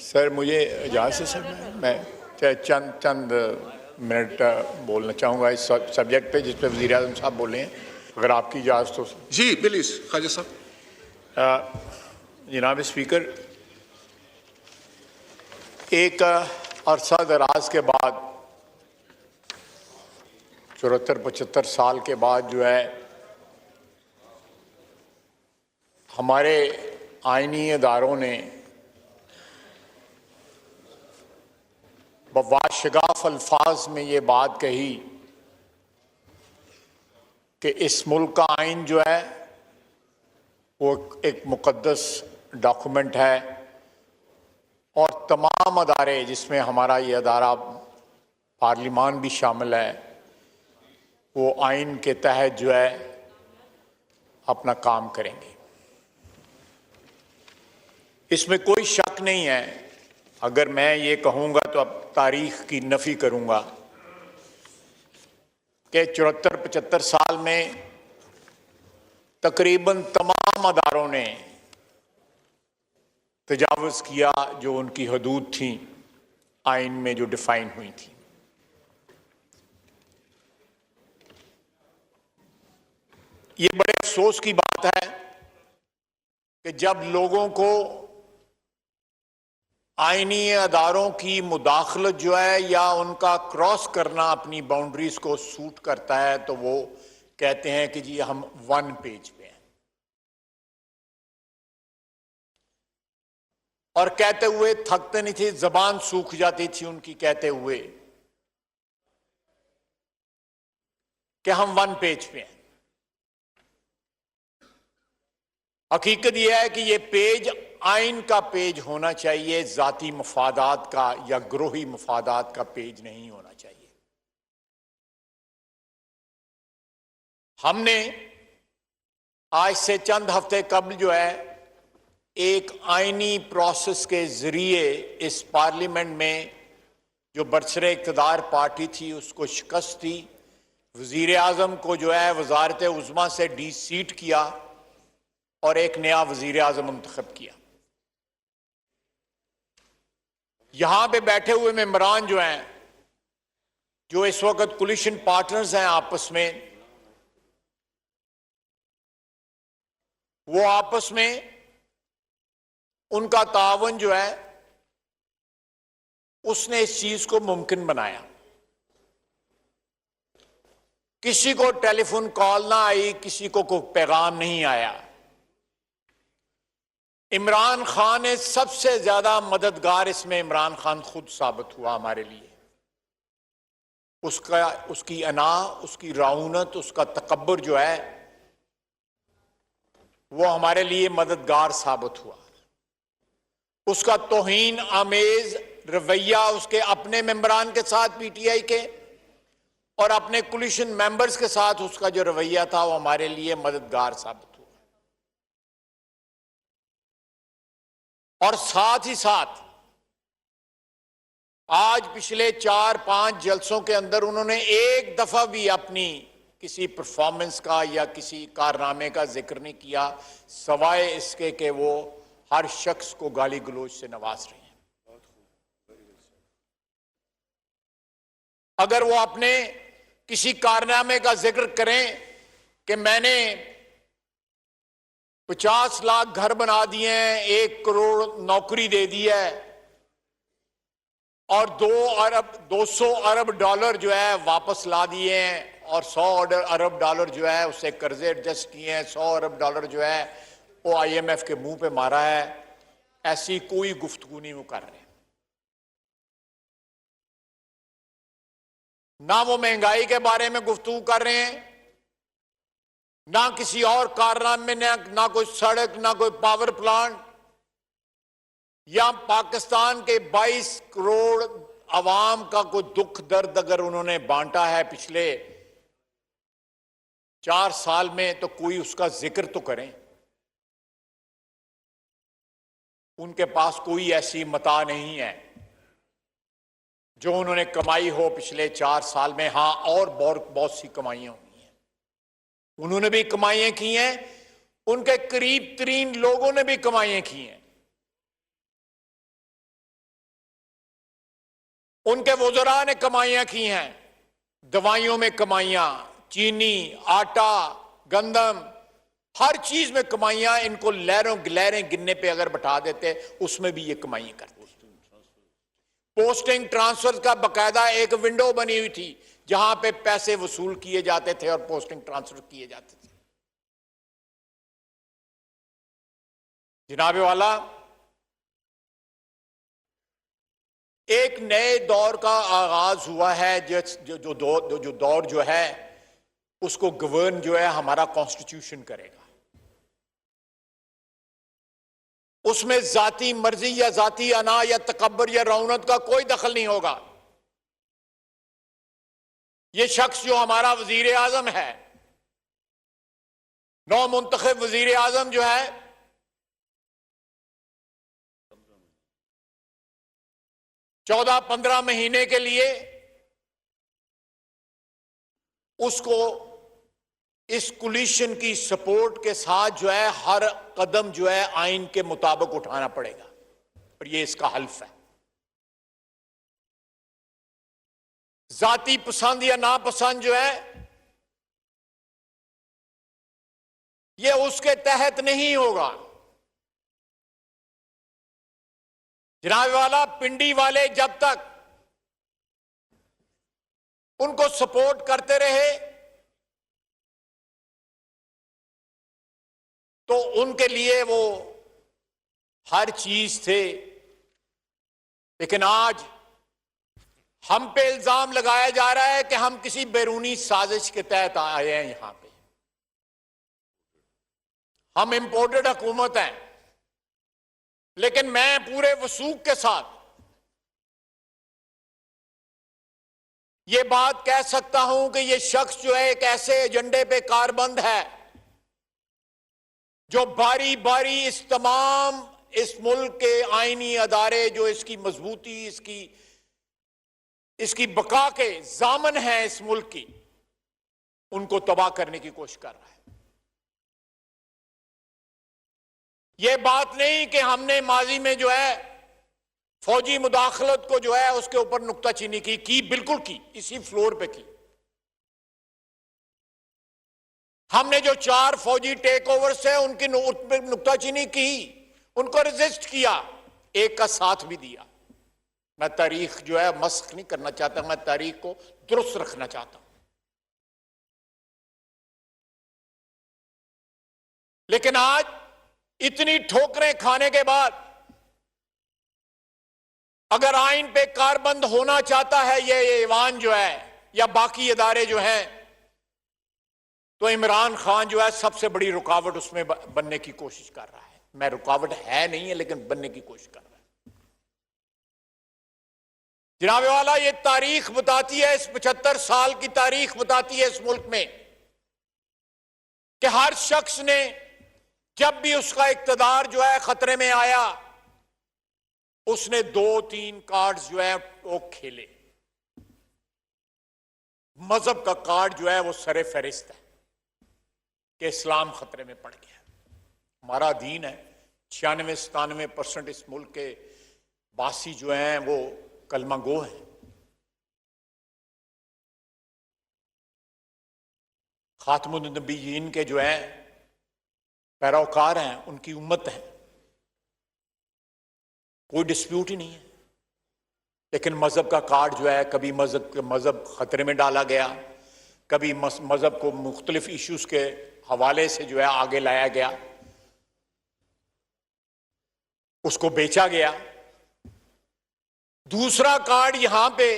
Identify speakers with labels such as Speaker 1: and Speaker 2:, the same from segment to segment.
Speaker 1: Sir मुझे इजाज़त है सर, मैं चंद मिनट बोलना चाहूँगा इस सब्जेक्ट पे जिस पे वज़ीर आज़म साहब बोले हैं, अगर आपकी इजाज़त हो।
Speaker 2: जी प्लीज़ ख्वाजा साहब।
Speaker 1: जनाब स्पीकर, एक अरसा दराज के बाद 74-75 साल के बाद जो है हमारे आइनी इदारों ने बवाशगाफ अल्फाज में ये बात कही कि इस मुल्क का आइन जो है वो एक मुक़द्दस डॉक्यूमेंट है और तमाम अदारे जिसमें हमारा ये अदारा पार्लिमान भी शामिल है वो आइन के तहत जो है अपना काम करेंगे। इसमें कोई शक नहीं है। अगर मैं ये कहूँगा तो अब तारीख की नफ़ी करूँगा कि 74-75 साल में तकरीबन तमाम अदारों ने तजावुज़ किया जो उनकी हदूद थी आइन में जो डिफाइन हुई थी। ये बड़े अफसोस की बात है कि जब लोगों को आइनी अदारों की मुदाखलत जो है या उनका क्रॉस करना अपनी बाउंड्रीज को सूट करता है तो वो कहते हैं कि जी हम वन पेज पे हैं, और कहते हुए थकते नहीं थे, जबान सूख जाती थी उनकी कहते हुए कि हम वन पेज पे हैं। हकीकत यह है कि यह पेज आइन का पेज होना चाहिए, जाती मफादात का या ग्रोही मफादात का पेज नहीं होना चाहिए। हमने आज से चंद हफ्ते कबल जो है एक आइनी प्रोसेस के जरिए इस पार्लियामेंट में जो बरसरे इक़्तिदार पार्टी थी उसको शिकस्त दी, वज़ीर आज़म को जो है वज़ारत उज़्मा से डी-सीट किया और एक नया वज़ीर आज़म मुंतखब किया। यहां पे बैठे हुए मेंबरान जो हैं, जो इस वक्त कोलिशन पार्टनर्स हैं आपस में, वो आपस में उनका तावन जो है उसने इस चीज को मुमकिन बनाया। किसी को टेलीफोन कॉल ना आई, किसी को कोई पैगाम नहीं आया। इमरान खान ने सबसे ज्यादा मददगार इसमें इमरान खान खुद साबित हुआ हमारे लिए। उसकी अना, उसकी राउनत, उसका तकब्बुर जो है वो हमारे लिए मददगार साबित हुआ। उसका तौहीन आमेज रवैया उसके अपने मेंबरान के साथ पीटीआई के और अपने कोलिशन मेंबर्स के साथ उसका जो रवैया था वो हमारे लिए मददगार साबित हुआ। और साथ ही साथ आज पिछले 4-5 जलसों के अंदर उन्होंने एक दफा भी अपनी किसी परफॉर्मेंस का या किसी कारनामे का जिक्र नहीं किया, सवाए इसके कि वो हर शख्स को गाली गलौज से नवाज रहे हैं। अगर वो अपने किसी कारनामे का जिक्र करें कि मैंने 50 लाख घर बना दिए हैं, 1 करोड़ नौकरी दे दी है और 200 अरब डॉलर जो है वापस ला दिए हैं और 100 अरब डॉलर जो है उससे कर्जे एडजस्ट किए हैं, 100 अरब डॉलर जो है वो IMF के मुंह पे मारा है, ऐसी कोई गुफ्तगू नहीं वो कर रहे। ना वो महंगाई के बारे में गुफ्तगू कर रहे हैं, ना किसी और कारनामे में, ना कोई सड़क, ना कोई पावर प्लांट, या पाकिस्तान के 22 करोड़ अवाम का कोई दुख दर्द अगर उन्होंने बांटा है पिछले 4 साल में तो कोई उसका जिक्र तो करें। उनके पास कोई ऐसी मता नहीं है जो उन्होंने कमाई हो पिछले 4 साल में। हां, और बहुत सी कमाइयां हुई हैं, उन्होंने भी कमाइयां की हैं, उनके करीब तरीन लोगों ने भी कमाइयां की हैं। उनके वज़रा ने कमाइयां की हैं, दवाइयों में कमाइयां, चीनी, आटा, गंदम, हर चीज में कमाइयां। इनको लहरों गिलहरें गिनने पे अगर बैठा देते उसमें भी ये कमाइयां करते। पोस्टिंग ट्रांसफर का बकायदा एक विंडो बनी हुई थी जहां पे पैसे वसूल किए जाते थे और पोस्टिंग ट्रांसफर किए जाते थे। जनाबे वाला, एक नए दौर का आगाज हुआ है। जो दौर जो है उसको गवर्न जो है हमारा कॉन्स्टिट्यूशन करेगा। उसमें जाती मर्जी या जाती अना या तकब्बर या रौनत का कोई दखल नहीं होगा। ये शख्स जो हमारा वजीर आजम है, नौ मुंतखब वजीर आजम जो है, चौदह 15 महीने के लिए उसको इस कोलिशन की सपोर्ट के साथ जो है हर कदम जो है आइन के मुताबिक उठाना पड़ेगा और ये इसका हल्फ है। जाती पसंद या नापसंद जो है ये उसके तहत नहीं होगा। जनाब वाला, पिंडी वाले जब तक उनको सपोर्ट करते रहे तो उनके लिए वो हर चीज थे। लेकिन आज हम पे इल्जाम लगाया जा रहा है कि हम किसी बैरूनी साजिश के तहत आए हैं। यहां पे हम इंपोर्टेड हुकूमत हैं। लेकिन मैं पूरे वसूख के साथ ये बात कह सकता हूं कि ये शख्स जो है एक ऐसे एजेंडे पे कारबंद है जो बारी बारी इस मुल्क के आईनी अदारे जो इसकी मजबूती, इसकी बका के जामन है इस मुल्क की, उनको तबाह करने की कोशिश कर रहा है। यह बात नहीं कि हमने माजी में जो है फौजी मुदाखलत को जो है उसके ऊपर नुक्ताचीनी की, बिल्कुल की, इसी फ्लोर पे की। हमने जो 4 फौजी टेक ओवर्स है उनकी नुक्ताचीनी की, उनको रेजिस्ट किया, एक का साथ भी दिया। मैं तारीख जो है मस्ख नहीं करना चाहता, मैं तारीख को दुरुस्त रखना चाहता हूं। लेकिन आज इतनी ठोकरें खाने के बाद अगर आइन पे कारबंद होना चाहता है ये ऐवान जो है या बाकी इदारे जो हैं, तो इमरान खान जो है सबसे बड़ी रुकावट उसमें बनने की कोशिश कर रहा है। मैं रुकावट है नहीं है लेकिन बनने की कोशिश कर रहा है। जनाब वाला, ये तारीख बताती है, इस 75 साल की तारीख बताती है इस मुल्क में कि हर शख्स ने जब भी उसका इक्तदार जो है खतरे में आया उसने 2-3 कार्ड्स जो है वो खेले। मजहब का कार्ड जो है वो सरे फहरिस्त है कि इस्लाम खतरे में पड़ गया। हमारा दीन है, 96-97% इस मुल्क के बासी जो हैं वो कलमा गो हैं। खातमुन नबीयीन के जो हैं पैरोकार हैं, उनकी उम्मत है, कोई डिस्प्यूट ही नहीं है। लेकिन मजहब का कार्ड जो है कभी मजहब खतरे में डाला गया, कभी मजहब को मुख्तलिफ इश्यूज के हवाले से जो है आगे लाया गया, उसको बेचा गया। दूसरा कार्ड यहां पे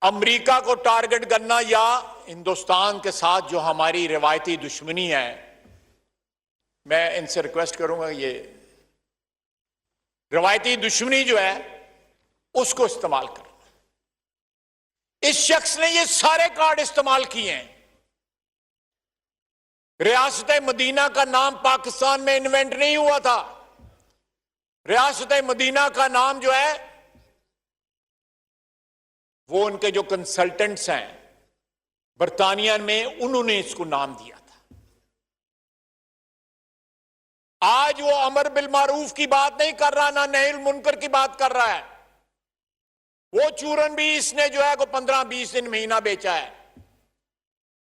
Speaker 1: अमेरिका को टारगेट करना या हिंदुस्तान के साथ जो हमारी रिवायती दुश्मनी है, मैं इनसे रिक्वेस्ट करूंगा ये रिवायती दुश्मनी जो है उसको इस्तेमाल करना। इस शख्स ने ये सारे कार्ड इस्तेमाल किए हैं। रियासत मदीना का नाम पाकिस्तान में इन्वेंट नहीं हुआ था। रियासत मदीना का नाम जो है वो उनके जो कंसल्टेंट्स हैं बरतानिया में, उन्होंने इसको नाम दिया था। आज वो अमर बिल मारूफ की बात नहीं कर रहा, ना नहील मुनकर की बात कर रहा है। वो चूरन भी इसने जो है को 15-20 दिन महीना बेचा है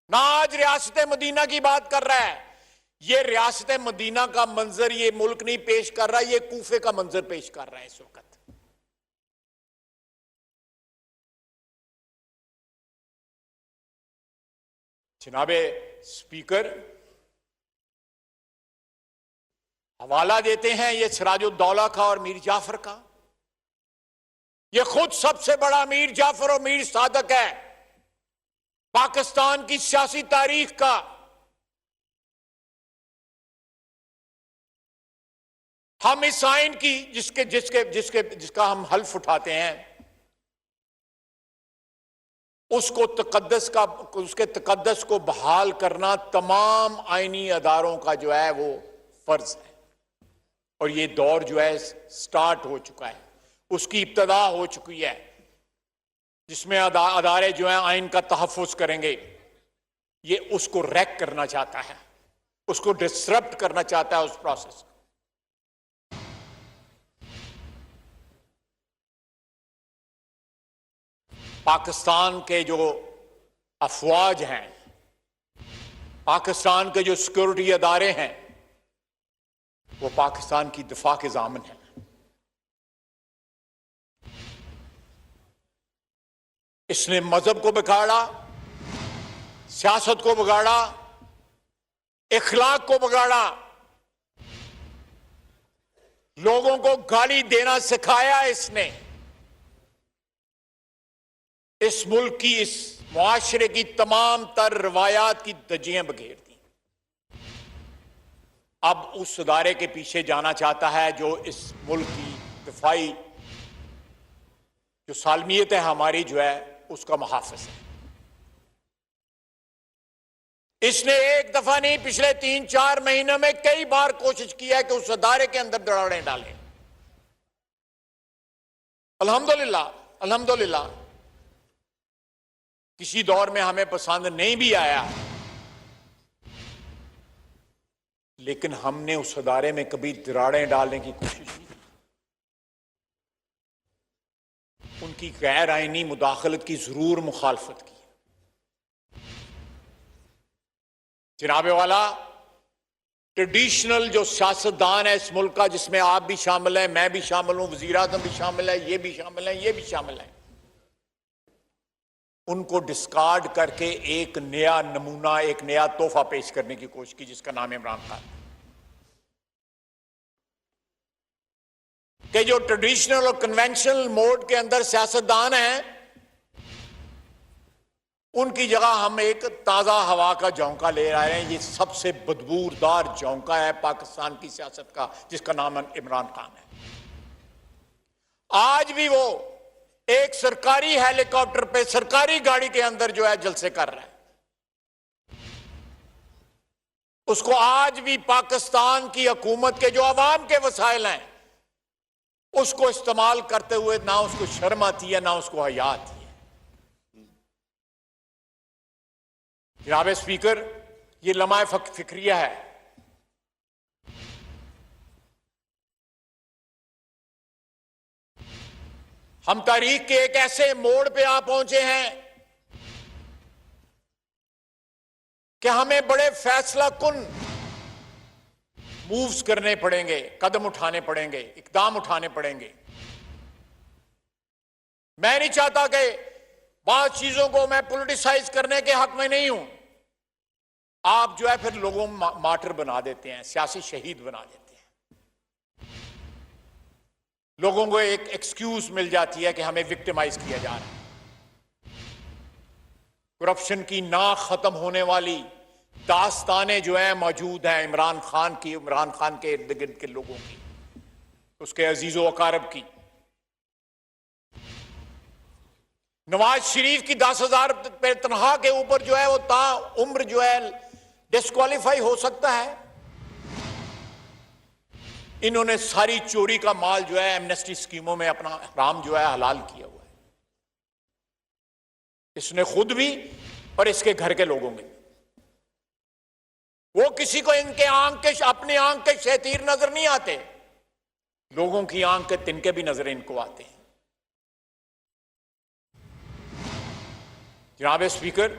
Speaker 1: ना। आज रियासत मदीना की बात कर रहा है। ये रियासत मदीना का मंजर ये मुल्क नहीं पेश कर रहा, ये कूफे का मंजर पेश कर रहा है इस वक्त। जनाबे स्पीकर, हवाला देते हैं ये सिराजुद्दौला का और मीर जाफर का। ये खुद सबसे बड़ा मीर जाफर और मीर सादक है पाकिस्तान की सियासी तारीख का। हम इस आइन की जिसका हम हल्फ उठाते हैं उसके तकद्दस को बहाल करना तमाम आईनी अदारों का जो है वो फर्ज है। और ये दौर जो है स्टार्ट हो चुका है, उसकी इब्तदा हो चुकी है, जिसमें अदारे जो है आइन का तहफ़्फ़ुज़ करेंगे। ये उसको रैक करना चाहता है, उसको डिसरप्ट करना चाहता है उस प्रोसेस। पाकिस्तान के जो अफवाज हैं, पाकिस्तान के जो सिक्योरिटी अदारे हैं, वो पाकिस्तान की दिफा के ज़ामिन हैं। इसने मजहब को बिगाड़ा, सियासत को बिगाड़ा, इखलाक को बिगाड़ा, लोगों को गाली देना सिखाया। इसने इस मुल्क की, इस मुआशरे की तमाम तर रवायात की धज्जियां बखेर दी। अब उस अदारे के पीछे जाना चाहता है जो इस मुल्क की दिफाई जो सालमियत है हमारी जो है उसका मुहाफिज है। इसने एक दफा नहीं, पिछले 3-4 महीनों में कई बार कोशिश की है कि उस अदारे के अंदर दरारें डालें। अल्हम्दुलिल्लाह किसी दौर में हमें पसंद नहीं भी आया, लेकिन हमने उस अदारे में कभी दरारें डालने की कोशिश नहीं की। उनकी गैर आईनी मुदाखलत की जरूर मुखालफत की। जनाबे वाला, ट्रेडिशनल जो सियासतदान है इस मुल्क का, जिसमें आप भी शामिल हैं, मैं भी शामिल हूं, वजीर आज़म भी शामिल है, ये भी शामिल है, ये भी शामिल है, उनको डिस्कार्ड करके एक नया नमूना, एक नया तोहफा पेश करने की कोशिश की जिसका नाम इमरान खान। कि जो ट्रेडिशनल और कन्वेंशनल मोड के अंदर सियासतदान हैं, उनकी जगह हम एक ताजा हवा का झोंका ले आए हैं। ये सबसे बदबूदार झोंका है पाकिस्तान की सियासत का, जिसका नाम इमरान खान है। आज भी वो एक सरकारी हेलीकॉप्टर पे, सरकारी गाड़ी के अंदर जो है जलसे कर रहा है। उसको आज भी पाकिस्तान की हुकूमत के जो अवाम के वसाइल हैं उसको इस्तेमाल करते हुए ना उसको शर्म आती है, ना उसको हया आती है। जनाब स्पीकर, ये लम्हा फिक्रिया है। हम तारीख के एक ऐसे मोड़ पे आ पहुंचे हैं कि हमें बड़े फैसला कुन मूव्स करने पड़ेंगे, कदम उठाने पड़ेंगे, इकदाम उठाने पड़ेंगे। मैं नहीं चाहता कि बहुत चीजों को मैं पॉलिटिसाइज करने के हक में नहीं हूं। आप जो है फिर लोगों मार्टर बना देते हैं, सियासी शहीद बना देते हैं। लोगों को एक एक्सक्यूज मिल जाती है कि हमें विक्टिमाइज किया जा रहा है। करप्शन की ना खत्म होने वाली दास्तानें जो है मौजूद हैं इमरान खान की, इमरान खान के इर्द गिर्द के लोगों की, उसके अजीजो अकारब की। नवाज शरीफ की 10,000 पे तनख्वाह के ऊपर जो है वो ता उम्र जो है डिस्क्वालीफाई हो सकता है। इन्होंने सारी चोरी का माल जो है एमनेस्टी स्कीमों में अपना हराम जो है हलाल किया हुआ है, इसने खुद भी और इसके घर के लोगों में। वो किसी को इनके अपने आंख के शैतीर नजर नहीं आते, लोगों की आंख के तिनके भी नजर इनको आते हैं। जनाब स्पीकर,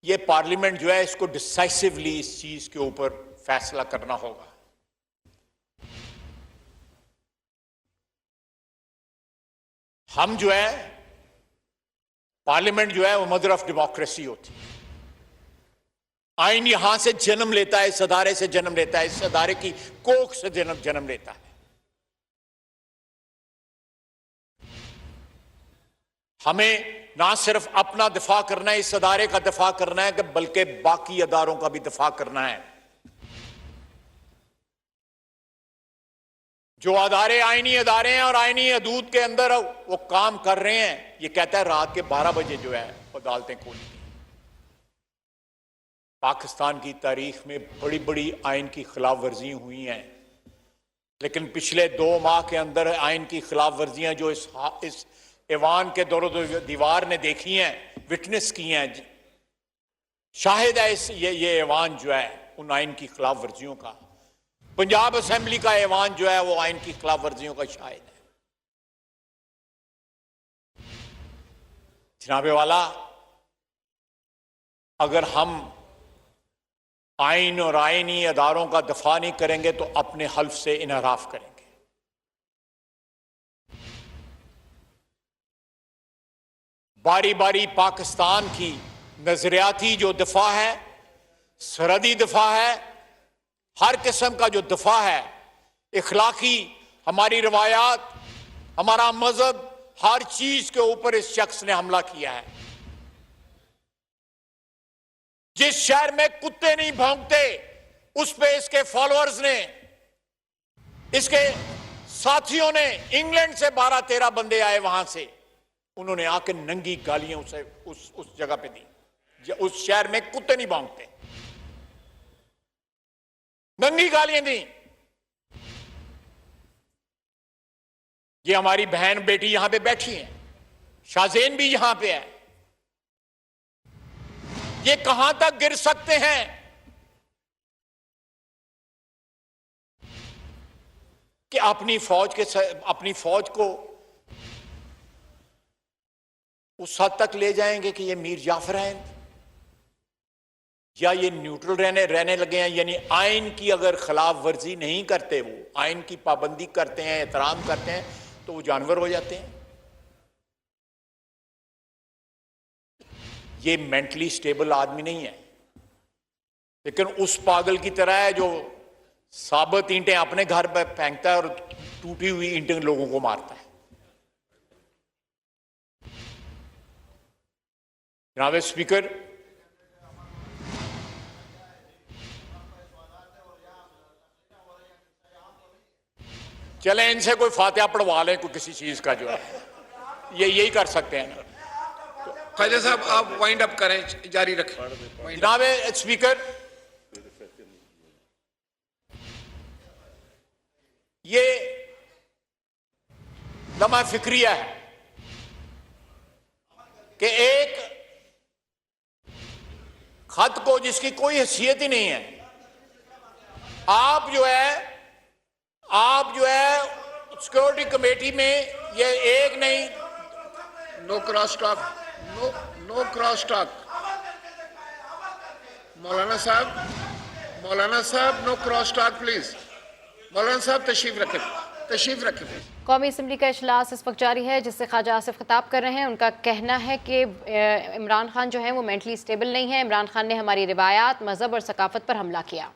Speaker 1: ये पार्लियामेंट जो है इसको डिसाइसिवली इस चीज के ऊपर फैसला करना होगा। हम जो है पार्लियामेंट जो है वो मदर ऑफ डेमोक्रेसी होती है। आइन यहां से जन्म लेता है, इस अदारे से जन्म लेता है, इस अदारे की कोख से जन्म लेता है। हमें ना सिर्फ अपना दिफा करना है, इस अदारे का दिफा करना है, बल्कि बाकी अदारों का भी दिफा करना है। जो अदारे आईनी अदारे हैं और आईनी हदूद के अंदर वो काम कर रहे हैं, ये कहता है रात के 12 बजे जो है अदालतें खोली। पाकिस्तान की तारीख में बड़ी बड़ी आइन की खिलाफ वर्जी हुई हैं, लेकिन पिछले 2 माह के अंदर आइन की खिलाफ वर्जियां जो इस ऐवान के दौर दीवार ने देखी हैं, विटनेस की हैं, शाहिद है ये ऐवान जो है उन आइन की खिलाफ वर्जियों का। पंजाब असेंबली का ऐवान जो है वो आइन की खिलाफ वर्जियों का शाहिद है। जनाबे वाला, अगर हम आइन और आइनी अदारों का दफा नहीं करेंगे तो अपने हल्फ से इनहराफ करेंगे। बारी बारी पाकिस्तान की नजरियाती जो दफा है, सरहदी दफा है, हर किस्म का जो दफा है, इखलाकी, हमारी रवायात, हमारा मजहब, हर चीज के ऊपर इस शख्स ने हमला किया है। जिस शहर में कुत्ते नहीं भौंकते उस पे इसके फॉलोअर्स ने, इसके साथियों ने, इंग्लैंड से 12-13 बंदे आए, वहां से उन्होंने आके नंगी गालियां उसे उस जगह पे दी। उस शहर में कुत्ते नहीं भौंकते, नंगी गालियां दी। ये हमारी बहन बेटी यहां पे बैठी है, शाहजेन भी यहां पे है। ये कहां तक गिर सकते हैं? कि अपनी फौज को उस हद तक ले जाएंगे कि ये मीर जाफर हैं, या ये न्यूट्रल रहने लगे हैं। यानी आइन की अगर खिलाफ वर्जी नहीं करते, वो आइन की पाबंदी करते हैं, एहतराम करते हैं, तो वो जानवर हो जाते हैं। ये मेंटली स्टेबल आदमी नहीं है, लेकिन उस पागल की तरह है जो साबित ईंटें अपने घर पर फेंकता है और टूटी हुई ईंटें लोगों को मारता है। जनाब स्पीकर, चले इनसे कोई फातिहा पढ़वा लें, कोई किसी चीज का जो है, ये यही कर सकते हैं ना।
Speaker 2: ख्वाजा साहब आप वाइंड अप करें, जारी रखें।
Speaker 1: जनाब स्पीकर, ये लम्हा फिक्रिया है कि एक खत को जिसकी कोई हैसियत ही नहीं है, आप जो है सिक्योरिटी कमेटी में ये एक नहीं,
Speaker 2: no cross talk, no cross talk. मौलाना साहब नो क्रॉस टॉक प्लीज। मौलाना साहब तशरीफ रखें।
Speaker 3: कौमी असम्बली का इजलास इस वक्त जारी है, जिससे ख्वाजा आसिफ खिताब कर रहे हैं। उनका कहना है कि इमरान खान जो है वो मेंटली स्टेबल नहीं है। इमरान खान ने हमारी रिवायात, मजहब और सकाफत पर हमला किया।